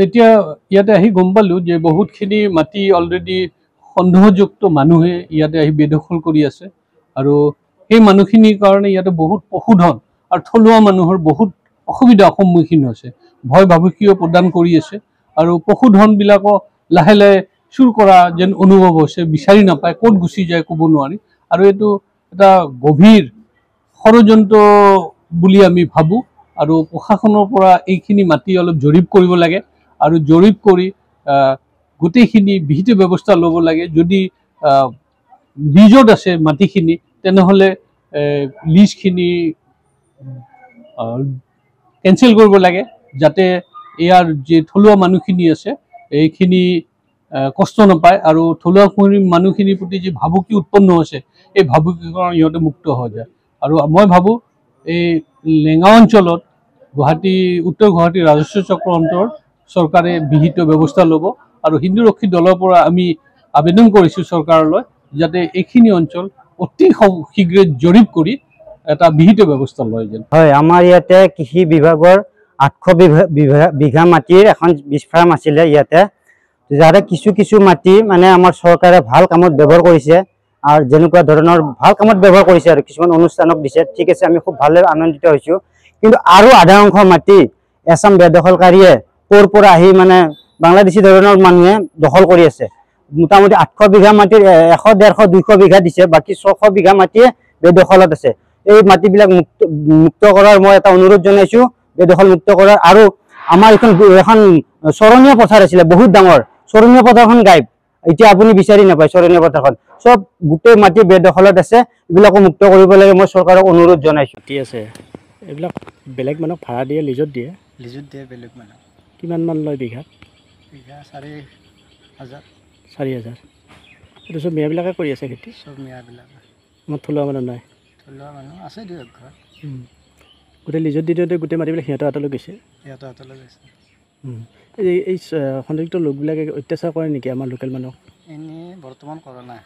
এতিয়া ইয়াতে আহি গম পালোঁ যে বহুতখিনি মাটি অলৰেডি সন্দেহযুক্ত মানুহে ইয়াতে আহি বেদখল কৰি আছে আৰু সেই মানুহখিনিৰ কাৰণে ইয়াতে বহুত পশুধন আৰু থলুৱা মানুহৰ বহুত অসুবিধাৰ সন্মুখীন হৈছে, ভয় ভাবুকিও প্ৰদান কৰি আছে আৰু পশুধনবিলাকো লাহে লাহে চুৰ কৰা যেন অনুভৱ হৈছে, বিচাৰি নাপায়, ক'ত গুচি যায় ক'ব নোৱাৰি আৰু এইটো এটা গভীৰ ষড়যন্ত্ৰ বুলি আমি ভাবোঁ আৰু প্ৰশাসনৰ পৰা এইখিনি মাটি অলপ জৰীপ কৰিব লাগে আৰু জৰীপ কৰি গোটেইখিনি বিহিত ব্যৱস্থা ল'ব লাগে। যদি লিজত আছে মাটিখিনি তেনেহ'লে লিজখিনি কেঞ্চেল কৰিব লাগে, যাতে ইয়াৰ যি থলুৱা মানুহখিনি আছে এইখিনি কষ্ট নাপায় আৰু থলুৱা মানুহখিনিৰ প্ৰতি যি ভাবুকি উৎপন্ন হৈছে এই ভাবুকিৰ পৰা ইহঁতে মুক্ত হৈ যায়। আৰু মই ভাবোঁ এই লেঙা অঞ্চলত উত্তৰ গুৱাহাটী ৰাজস্ব চক্ৰ অঞ্চলত চৰকাৰে বিহিত ব্যৱস্থা ল'ব আৰু হিন্দু ৰক্ষী দলৰ পৰা আমি আবেদন কৰিছোঁ চৰকাৰলৈ যাতে এইখিনি অঞ্চল অতি শীঘ্ৰে জৰীপ কৰি এটা বিহিত ব্যৱস্থা লয় যেন। হয়, আমাৰ ইয়াতে কৃষি বিভাগৰ 800 বিঘা মাটিৰ এখন বীজ ফাৰ্ম আছিলে ইয়াতে, যাৰে কিছু মাটি মানে আমাৰ চৰকাৰে ভাল কামত ব্যৱহাৰ কৰিছে আৰু যেনেকুৱা ধৰণৰ ভাল কামত ব্যৱহাৰ কৰিছে আৰু কিছুমান অনুষ্ঠানক দিছে, ঠিক আছে, আমি খুব ভালে আনন্দিত হৈছোঁ। কিন্তু আৰু আধা অংশ মাটি এছাম বেদখলকাৰীয়ে ক'ৰ পৰা আহি মানে বাংলাদেশী ধৰণৰ মানুহে দখল কৰি আছে। মোটামুটি 800 বিঘা মাটিৰ 100, 150, 200 বিঘা দিছে, বাকী 600 বিঘা মাটিয়ে বেদখলত আছে। এই মাটিবিলাক মুক্ত কৰাৰ মই এটা অনুৰোধ জনাইছোঁ, বেদখল মুক্ত কৰাৰ। আৰু আমাৰ এখন চৰণীয়া পথাৰ আছিলে বহুত ডাঙৰ, চৰণীয়া পথাৰখন গায়ব, এতিয়া আপুনি বিচাৰি নাপায় চৰণীয়া পথাৰখন, চব গোটেই মাটি বেদখলত আছে, এইবিলাকো মুক্ত কৰিব লাগে, মই চৰকাৰক অনুৰোধ জনাইছোঁ। মাটি আছে এইবিলাক বেলেগ মানুহক ভাড়া দিয়ে, লিজত দিয়ে বেলেগ মানুহ। কিমান মান লয় বিঘাত? বিঘা 4,000। 4,000। এইটো চব মিয়াবিলাকে কৰি আছে খেতি? চব মিয়াবিলাকে। আমাৰ থলুৱা মানুহ নাই? থলুৱা মানুহ আছে 2 ঘৰ। গোটেই লিজত দি দিওঁতে গোটেই মাটিবিলাক সিহঁতৰ হাতলৈ গৈছে? সিহঁতৰ হাতলৈ গৈছে। এই সংযুক্ত লোকবিলাকে অত্যাচাৰ কৰে নেকি আমাৰ লোকেল মানুহক? এনেই বৰ্তমান কৰা নাই।